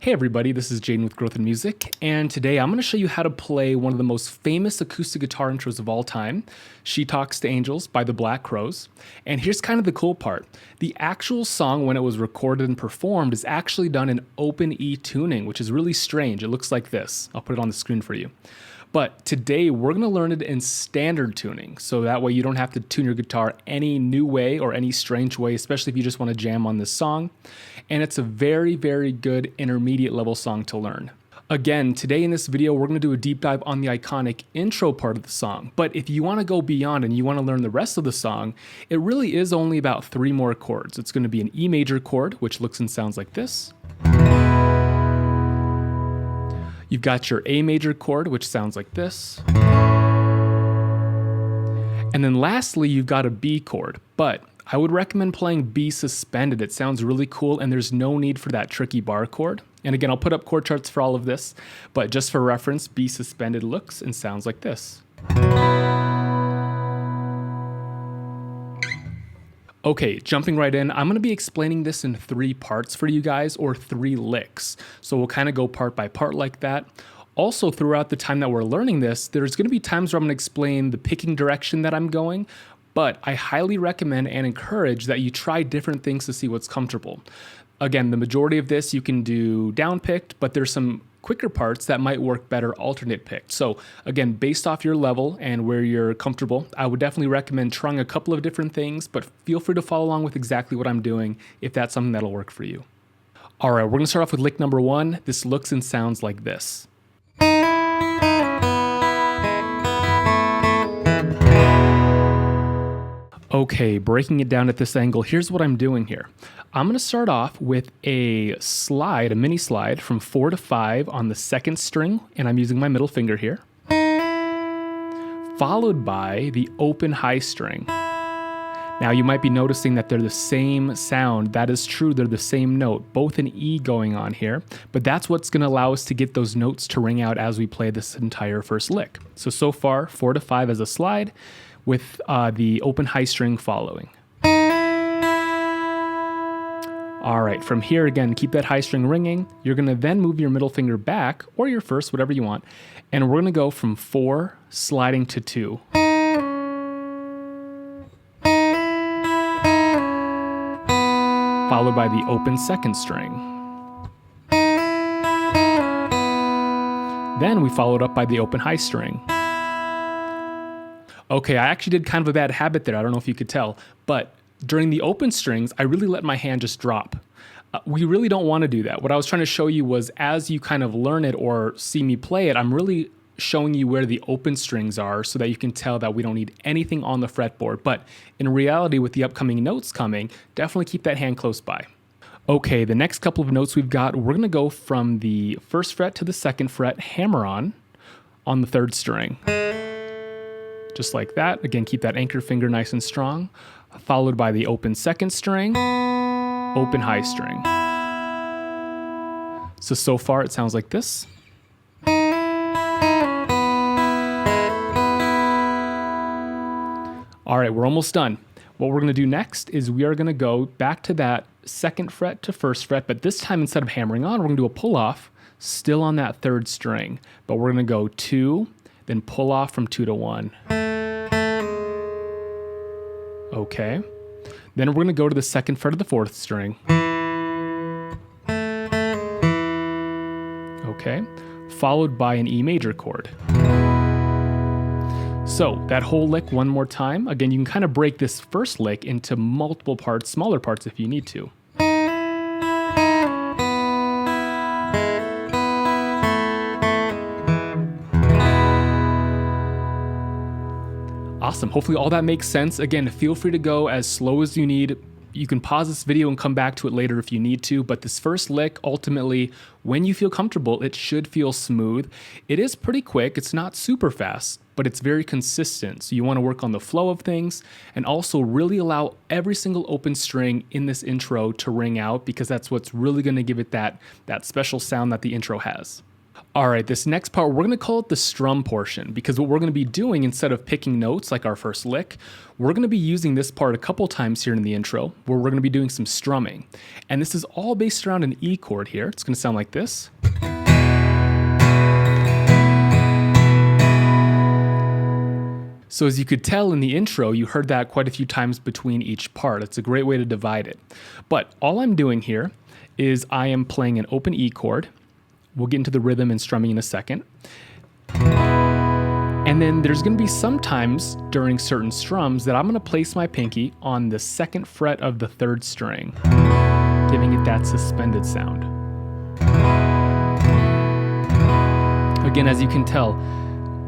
Hey everybody, this is Jaden with Growth in Music, and today I'm going to show you how to play one of the most famous acoustic guitar intros of all time, She Talks to Angels by the Black Crowes. And here's kind of the cool part. The actual song, when it was recorded and performed, is actually done in open E tuning, which is really strange. It looks like this. I'll put it on the screen for you. But today we're going to learn it in standard tuning, so that way you don't have to tune your guitar any new way or any strange way, especially if you just want to jam on this song. And it's a very, very good intermediate level song to learn. Again, today in this video, we're going to do a deep dive on the iconic intro part of the song. But if you want to go beyond and you want to learn the rest of the song, it really is only about 3 more chords. It's going to be an E major chord, which looks and sounds like this. You've got your A major chord, which sounds like this. And then lastly, you've got a B chord, but I would recommend playing B suspended. It sounds really cool, and there's no need for that tricky bar chord. And again, I'll put up chord charts for all of this, but just for reference, B suspended looks and sounds like this. Okay, jumping right in, I'm going to be explaining this in 3 parts for you guys, or 3 licks. So we'll kind of go part by part like that. Also, throughout the time that we're learning this, there's going to be times where I'm going to explain the picking direction that I'm going, but I highly recommend and encourage that you try different things to see what's comfortable. Again, the majority of this you can do down picked, but there's some quicker parts that might work better alternate picked. So again, based off your level and where you're comfortable, I would definitely recommend trying a couple of different things, but feel free to follow along with exactly what I'm doing if that's something that'll work for you. All right, we're going to start off with lick number 1. This looks and sounds like this. Okay, breaking it down at this angle, here's what I'm doing here. I'm going to start off with a slide, a mini slide from 4 to 5 on the 2nd string, and I'm using my middle finger here, followed by the open high string. Now you might be noticing that they're the same sound. That is true, they're the same note, both an E going on here, but that's what's going to allow us to get those notes to ring out as we play this entire first lick. So far, 4 to 5 as a slide, with the open high string following. All right, from here again, keep that high string ringing. You're gonna then move your middle finger back, or your first, whatever you want, and we're gonna go from 4, sliding to 2. Followed by the open 2nd string. Then we followed up by the open high string. Okay, I actually did kind of a bad habit there. I don't know if you could tell, but during the open strings, I really let my hand just drop. We really don't want to do that. What I was trying to show you was as you kind of learn it or see me play it, I'm really showing you where the open strings are so that you can tell that we don't need anything on the fretboard. But in reality, with the upcoming notes coming, definitely keep that hand close by. Okay, the next couple of notes we've got, we're going to go from the 1st fret to the 2nd fret, hammer on the 3rd string. Just like that. Again, keep that anchor finger nice and strong. Followed by the open 2nd string, open high string. So far it sounds like this. All right, we're almost done. What we're gonna do next is we are gonna go back to that 2nd fret to 1st fret, but this time instead of hammering on, we're gonna do a pull off, still on that 3rd string, but we're gonna go 2, then pull off from 2 to 1. Okay. Then we're going to go to the 2nd fret of the 4th string. Okay. Followed by an E major chord. So that whole lick one more time. Again, you can kind of break this first lick into multiple parts, smaller parts if you need to. Awesome. Hopefully all that makes sense. Again, feel free to go as slow as you need. You can pause this video and come back to it later if you need to, but this first lick, ultimately, when you feel comfortable, it should feel smooth. It is pretty quick. It's not super fast, but it's very consistent. So you want to work on the flow of things and also really allow every single open string in this intro to ring out, because that's what's really going to give it that special sound that the intro has. All right, this next part, we're gonna call it the strum portion, because what we're gonna be doing instead of picking notes like our first lick, we're gonna be using this part a couple times here in the intro, where we're gonna be doing some strumming. And this is all based around an E chord here. It's gonna sound like this. So as you could tell in the intro, you heard that quite a few times between each part. It's a great way to divide it. But all I'm doing here is I am playing an open E chord. We'll get into the rhythm and strumming in a second. And then there's gonna be some times during certain strums that I'm gonna place my pinky on the 2nd fret of the 3rd string, giving it that suspended sound. Again, as you can tell,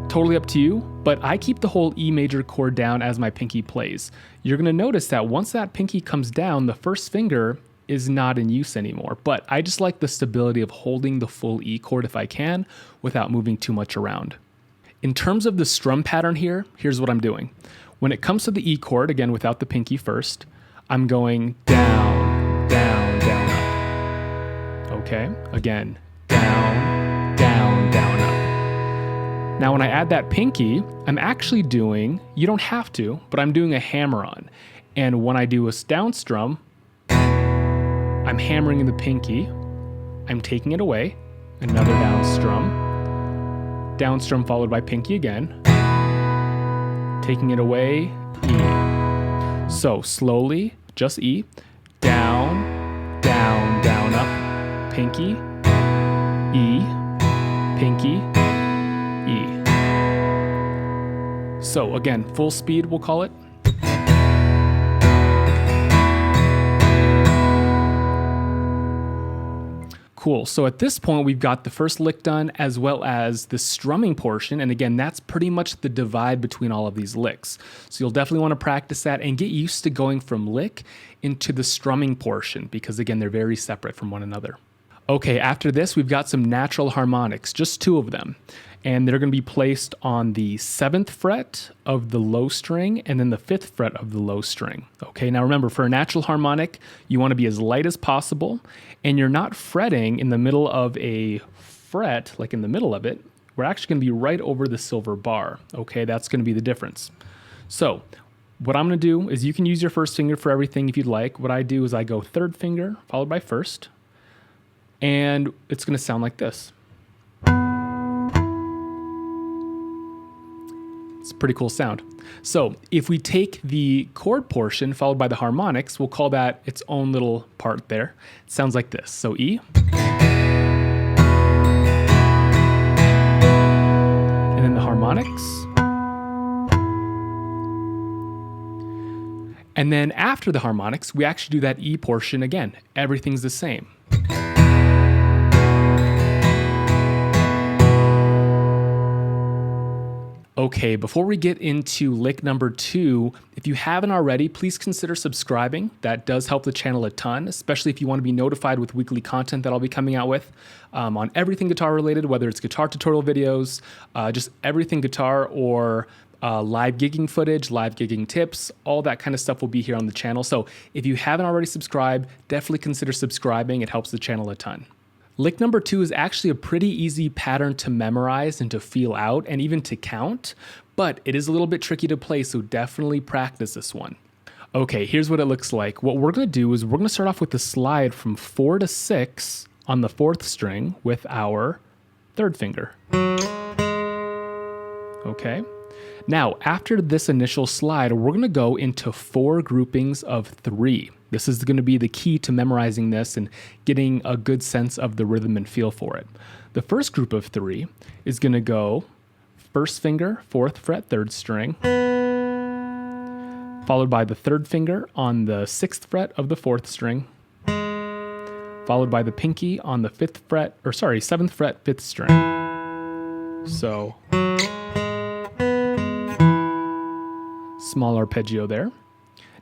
totally up to you, but I keep the whole E major chord down as my pinky plays. You're gonna notice that once that pinky comes down, the first finger is not in use anymore, but I just like the stability of holding the full E chord if I can without moving too much around. In terms of the strum pattern here, here's what I'm doing. When it comes to the E chord, again without the pinky first, I'm going down, down, down, up. Okay, again, down, down, down, up. Now when I add that pinky, I'm actually doing, you don't have to, but I'm doing a hammer-on. And when I do a down strum, I'm hammering in the pinky, I'm taking it away, another down strum followed by pinky again, taking it away, E. So slowly, just E, down, down, down, up, pinky, E, pinky, E. So again, full speed we'll call it. Cool, so at this point we've got the first lick done as well as the strumming portion, and again that's pretty much the divide between all of these licks. So you'll definitely want to practice that and get used to going from lick into the strumming portion because again they're very separate from one another. Okay, after this we've got some natural harmonics, just 2 of them. And they're going to be placed on the 7th fret of the low string and then the 5th fret of the low string. Okay, now remember, for a natural harmonic, you want to be as light as possible, and you're not fretting in the middle of a fret, like in the middle of it. We're actually going to be right over the silver bar. Okay, that's going to be the difference. So what I'm going to do is you can use your first finger for everything if you'd like. What I do is I go 3rd finger followed by 1st, and it's going to sound like this. It's a pretty cool sound. So if we take the chord portion followed by the harmonics, we'll call that its own little part there. It sounds like this. So E. And then the harmonics. And then after the harmonics, we actually do that E portion again. Everything's the same. Okay, before we get into lick number 2, if you haven't already, please consider subscribing. That does help the channel a ton, especially if you want to be notified with weekly content that I'll be coming out with on everything guitar related, whether it's guitar tutorial videos, just everything guitar, or live gigging footage, live gigging tips, all that kind of stuff will be here on the channel. So if you haven't already subscribed, definitely consider subscribing. It helps the channel a ton. Lick number 2 is actually a pretty easy pattern to memorize and to feel out and even to count, but it is a little bit tricky to play, so definitely practice this one. Okay, here's what it looks like. What we're gonna do is we're gonna start off with the slide from 4 to 6 on the 4th string with our 3rd finger. Okay. Now, after this initial slide, we're gonna go into 4 groupings of 3. This is gonna be the key to memorizing this and getting a good sense of the rhythm and feel for it. The first group of 3 is gonna go 1st finger, 4th fret, 3rd string, followed by the 3rd finger on the 6th fret of the 4th string, followed by the pinky on the 7th fret, 5th string. So, small arpeggio there.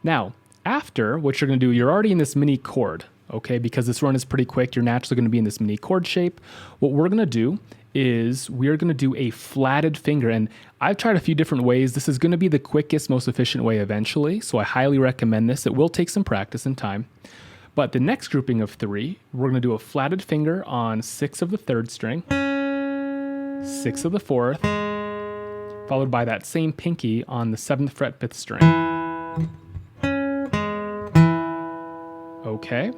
Now, after, what you're going to do, you're already in this mini chord, okay? Because this run is pretty quick, you're naturally going to be in this mini chord shape. What we're going to do is we're going to do a flatted finger, and I've tried a few different ways. This is going to be the quickest, most efficient way eventually, so I highly recommend this. It will take some practice and time. But the next grouping of 3, we're going to do a flatted finger on 6 of the 3rd string, 6 of the 4th, followed by that same pinky on the 7th fret 5th string. Okay.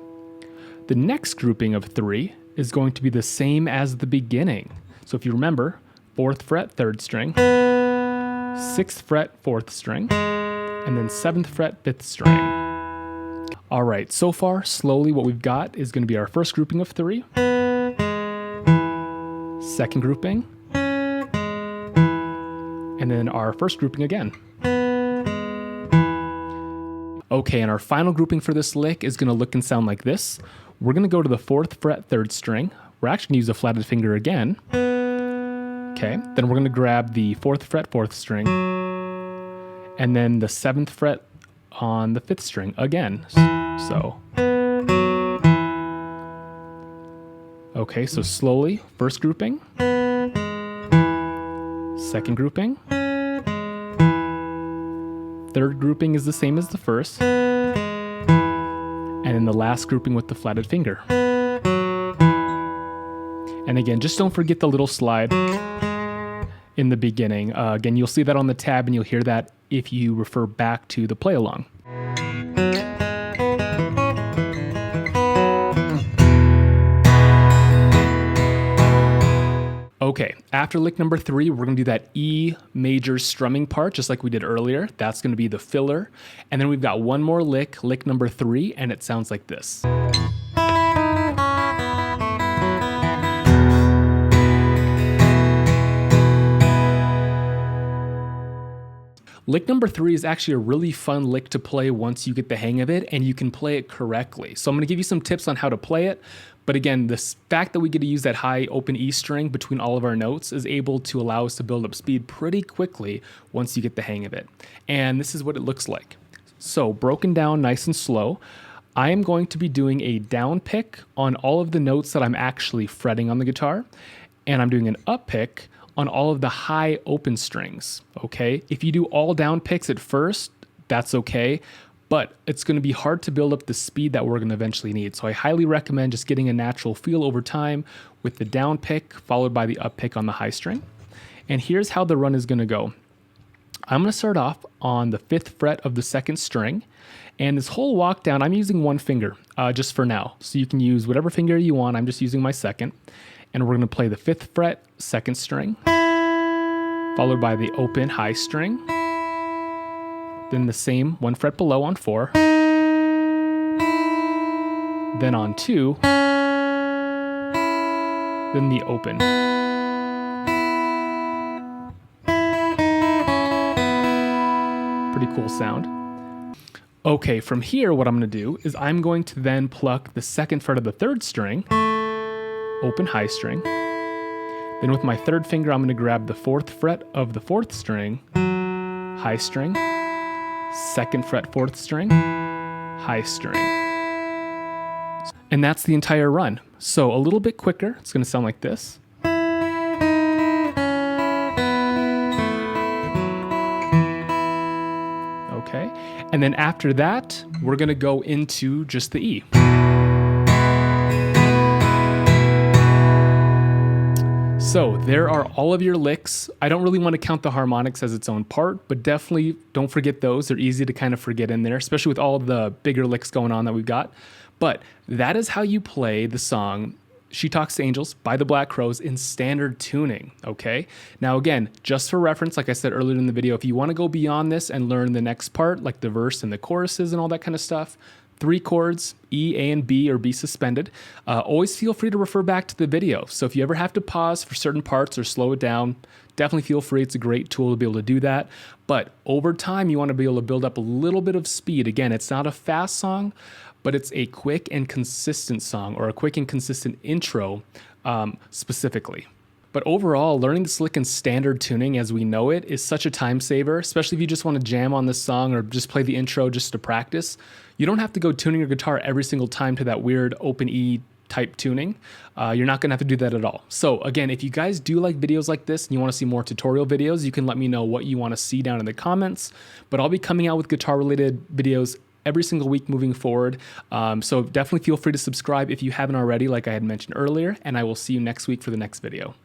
The next grouping of 3 is going to be the same as the beginning. So if you remember, 4th fret 3rd string, 6th fret 4th string, and then 7th fret 5th string. All right, so far, slowly what we've got is going to be our first grouping of 3, second grouping, and then our first grouping again. Okay, and our final grouping for this lick is going to look and sound like this. We're going to go to the 4th fret 3rd string. We're actually going to use a flatted finger again. Okay, then we're going to grab the 4th fret 4th string, and then the 7th fret on the 5th string again. So, okay, so slowly, first grouping, second grouping, third grouping is the same as the first, and then the last grouping with the flatted finger. And again, just don't forget the little slide in the beginning. Again, you'll see that on the tab, and you'll hear that if you refer back to the play along. Okay, after lick number 3, we're going to do that E major strumming part, just like we did earlier. That's going to be the filler. And then we've got one more lick, lick number 3, and it sounds like this. Lick number 3 is actually a really fun lick to play once you get the hang of it and you can play it correctly. So I'm going to give you some tips on how to play it. But again, the fact that we get to use that high open E string between all of our notes is able to allow us to build up speed pretty quickly once you get the hang of it. And this is what it looks like. So broken down nice and slow, I am going to be doing a down pick on all of the notes that I'm actually fretting on the guitar. And I'm doing an up pick on all of the high open strings, okay? If you do all down picks at first, that's okay, but it's gonna be hard to build up the speed that we're gonna eventually need. So I highly recommend just getting a natural feel over time with the down pick followed by the up pick on the high string. And here's how the run is gonna go. I'm gonna start off on the 5th fret of the 2nd string, and this whole walk down, I'm using one finger just for now. So you can use whatever finger you want, I'm just using my 2nd. And we're going to play the 5th fret 2nd string, followed by the open high string, then the same 1 fret below on 4, then on 2, then the open. Pretty cool sound. Okay, from here what I'm going to do is I'm going to then pluck the 2nd fret of the 3rd string, open high string. Then with my 3rd finger, I'm going to grab the 4th fret of the 4th string, high string, 2nd fret 4th string, high string. And that's the entire run. So a little bit quicker, it's going to sound like this. Okay, and then after that, we're going to go into just the E. So there are all of your licks. I don't really want to count the harmonics as its own part, but definitely don't forget those. They're easy to kind of forget in there, especially with all of the bigger licks going on that we've got. But that is how you play the song She Talks to Angels by the Black Crowes in standard tuning, okay? Now again, just for reference, like I said earlier in the video, if you want to go beyond this and learn the next part, like the verse and the choruses and all that kind of stuff, 3 chords, E, A, and B, or B suspended. Always feel free to refer back to the video. So if you ever have to pause for certain parts or slow it down, definitely feel free. It's a great tool to be able to do that. But over time, you want to be able to build up a little bit of speed. Again, it's not a fast song, but it's a quick and consistent song, or a quick and consistent intro specifically. But overall, learning this lick in standard tuning as we know it is such a time saver, especially if you just want to jam on this song or just play the intro just to practice. You don't have to go tuning your guitar every single time to that weird open E type tuning. You're not going to have to do that at all. So again, if you guys do like videos like this and you want to see more tutorial videos, you can let me know what you want to see down in the comments. But I'll be coming out with guitar related videos every single week moving forward. So definitely feel free to subscribe if you haven't already, like I had mentioned earlier, and I will see you next week for the next video.